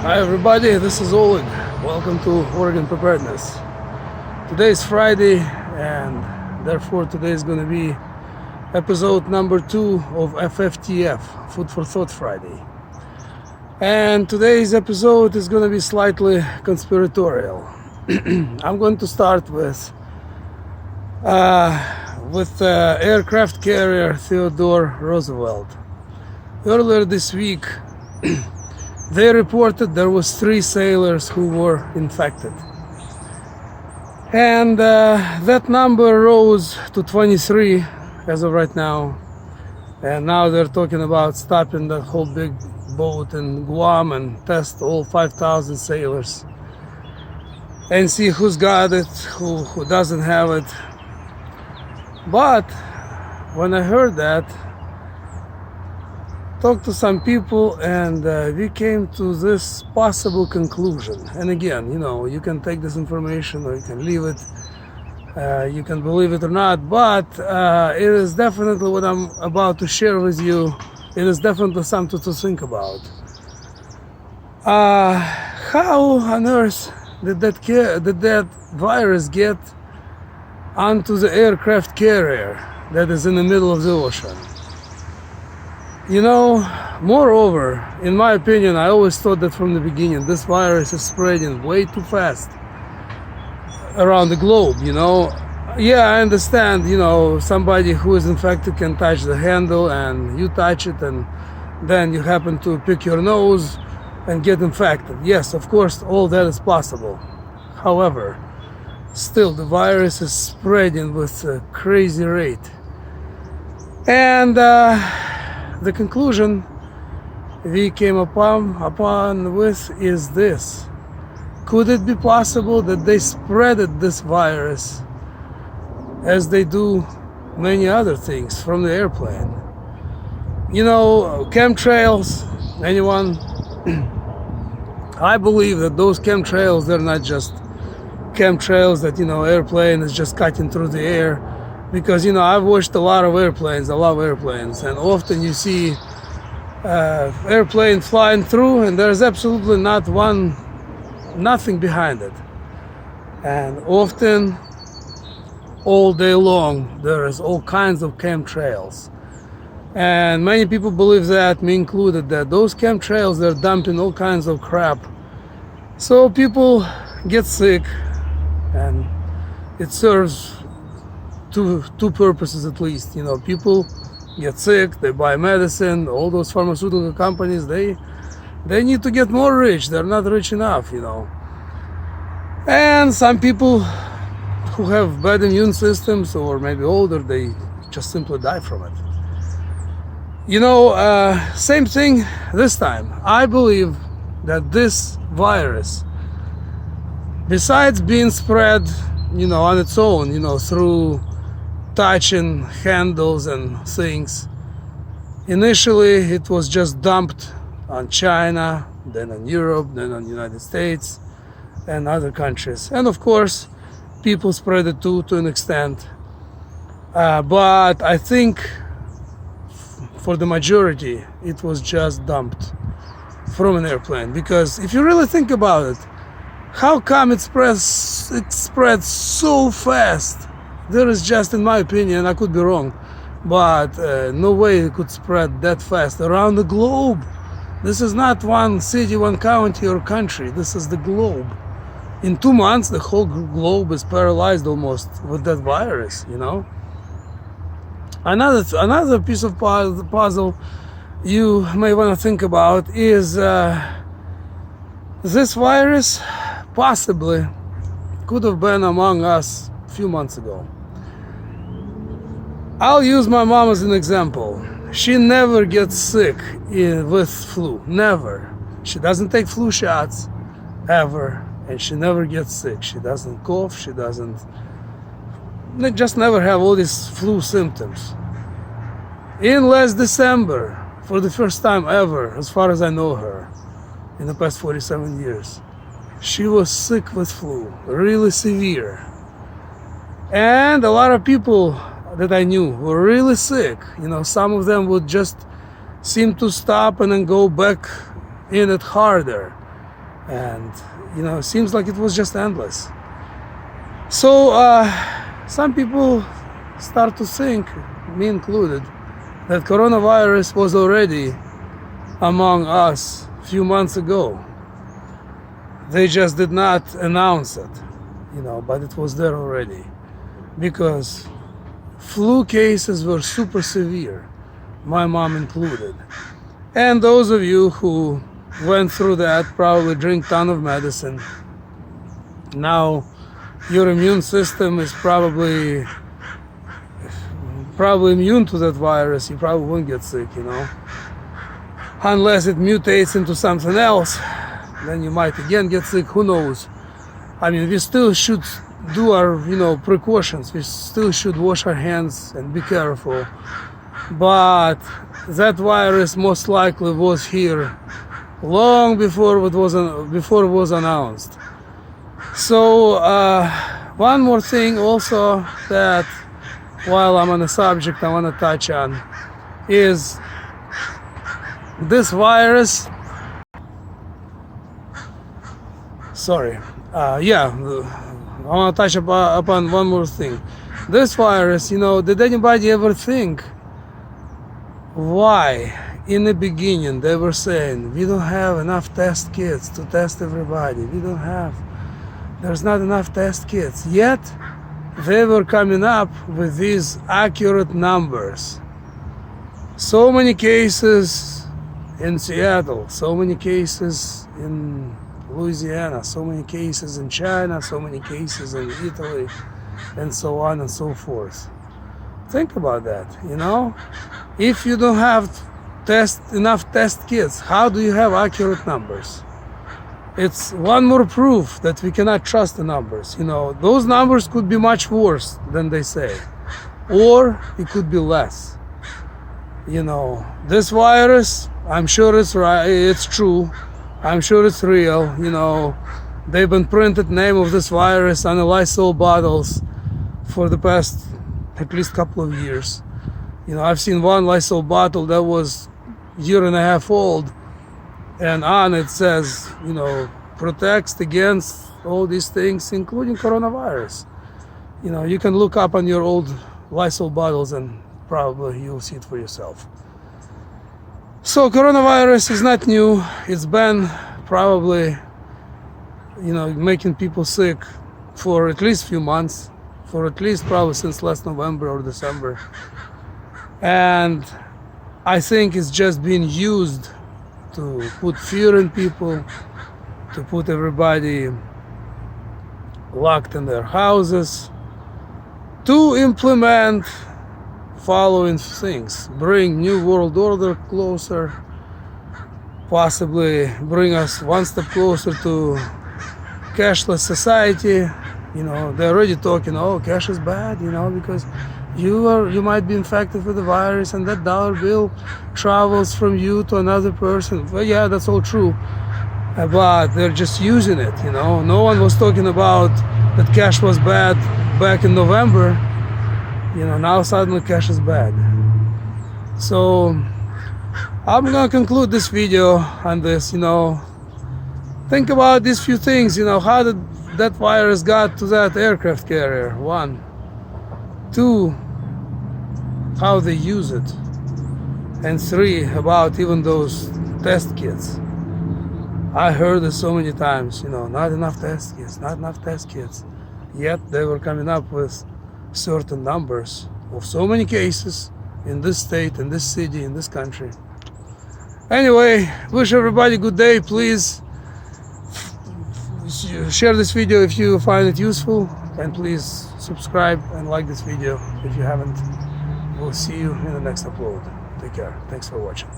Hi everybody, this is Oleg. Welcome to Oregon Preparedness. Today is Friday and therefore today is going to be episode number 2 of FFTF, Food for Thought Friday. And today's episode is going to be slightly conspiratorial. I'm going to start with aircraft carrier Theodore Roosevelt. Earlier this week, they reported there was 3 sailors who were infected. And that number rose to 23 as of right now. And now they're talking about stopping that whole big boat in Guam and test all 5,000 sailors and see who's got it, who doesn't have it. But when I heard that, talked to some people and we came to this possible conclusion. And again, you can take this information or you can leave it, you can believe it or not, but it is definitely what I'm about to share with you. It is definitely something to think about. How on earth did that virus get onto the aircraft carrier that is in the middle of the ocean? Moreover, in my opinion, I always thought that from the beginning, this virus is spreading way too fast around the globe, Yeah, I understand, somebody who is infected can touch the handle and you touch it and then you happen to pick your nose and get infected. Yes, of course, all that is possible. However, still the virus is spreading with a crazy rate. And the conclusion we came upon with is this: could it be possible that they spreaded this virus as they do many other things from the airplane? Chemtrails, anyone? I believe that those chemtrails, they're not just chemtrails that airplane is just cutting through the air. Because I've watched a lot of airplanes, I love airplanes, and often you see airplane flying through and there's absolutely nothing behind it. And often, all day long, there is all kinds of chemtrails. And many people believe that, me included, that those chemtrails, they're dumping all kinds of crap. So people get sick, and it serves two purposes at least. People get sick, they buy medicine, all those pharmaceutical companies, they need to get more rich, they're not rich enough, And some people who have bad immune systems or maybe older, they just simply die from it. Same thing this time. I believe that this virus, besides being spread, on its own, through touching handles and things. Initially, it was just dumped on China, then on Europe, then on the United States and other countries. And of course, people spread it too, to an extent. But I think for the majority, it was just dumped from an airplane. Because if you really think about it, how come it spreads so fast? There is just, in my opinion, I could be wrong, but no way it could spread that fast around the globe. This is not one city, one county or country. This is the globe. In 2 months, the whole globe is paralyzed almost with that virus, Another piece of puzzle you may want to think about is this virus possibly could have been among us a few months ago. I'll use my mom as an example. She never gets sick with flu, never. She doesn't take flu shots, ever, and she never gets sick. She doesn't cough, they just never have all these flu symptoms. In last December, for the first time ever, as far as I know her, in the past 47 years, she was sick with flu, really severe. And a lot of people that I knew were really sick. Some of them would just seem to stop and then go back in it harder. And it seems like it was just endless. So some people start to think, me included, that coronavirus was already among us a few months ago. They just did not announce it, but it was there already. Because flu cases were super severe, my mom included. And those of you who went through that probably drink a ton of medicine. Now your immune system is probably immune to that virus. You probably won't get sick, unless it mutates into something else. Then you might again get sick, who knows. I mean, we still should do our precautions. We still should wash our hands and be careful. But that virus most likely was here long before it was announced. So one more thing also that, while I'm on the subject, I want to touch on is this virus. Sorry. I want to touch upon one more thing. This virus, did anybody ever think why in the beginning they were saying we don't have enough test kits to test everybody? There's not enough test kits. Yet they were coming up with these accurate numbers. So many cases in Seattle, so many cases in Louisiana, so many cases in China, so many cases in Italy, and so on and so forth. Think about that, If you don't have enough test kits, how do you have accurate numbers? It's one more proof that we cannot trust the numbers. Those numbers could be much worse than they say, or it could be less. This virus, I'm sure it's right, it's true. I'm sure it's real. They've been printed name of this virus on the Lysol bottles for the past at least couple of years. I've seen one Lysol bottle that was a year and a half old, and on it says, protects against all these things, including coronavirus. You can look up on your old Lysol bottles and probably you'll see it for yourself. So coronavirus is not new. It's been probably, making people sick for at least a few months, for at least probably since last November or December. And I think it's just being used to put fear in people, to put everybody locked in their houses, to implement following things: bring New World Order closer, possibly bring us one step closer to cashless society. They're already talking, cash is bad, because you might be infected with the virus and that dollar bill travels from you to another person. Well, yeah, that's all true, but they're just using it. No one was talking about that cash was bad back in November. Now suddenly cash is bad. So I'm gonna conclude this video on this. Think about these few things. How did that virus got to that aircraft carrier? 1, 2, how they use it, and 3, about even those test kits. I heard it so many times, not enough test kits, not enough test kits. Yet they were coming up with certain numbers of so many cases in this state, in this city, in this country. Anyway, wish everybody good day. Please share this video if you find it useful, and please subscribe and like this video if you haven't. We'll see you in the next upload. Take care. Thanks for watching.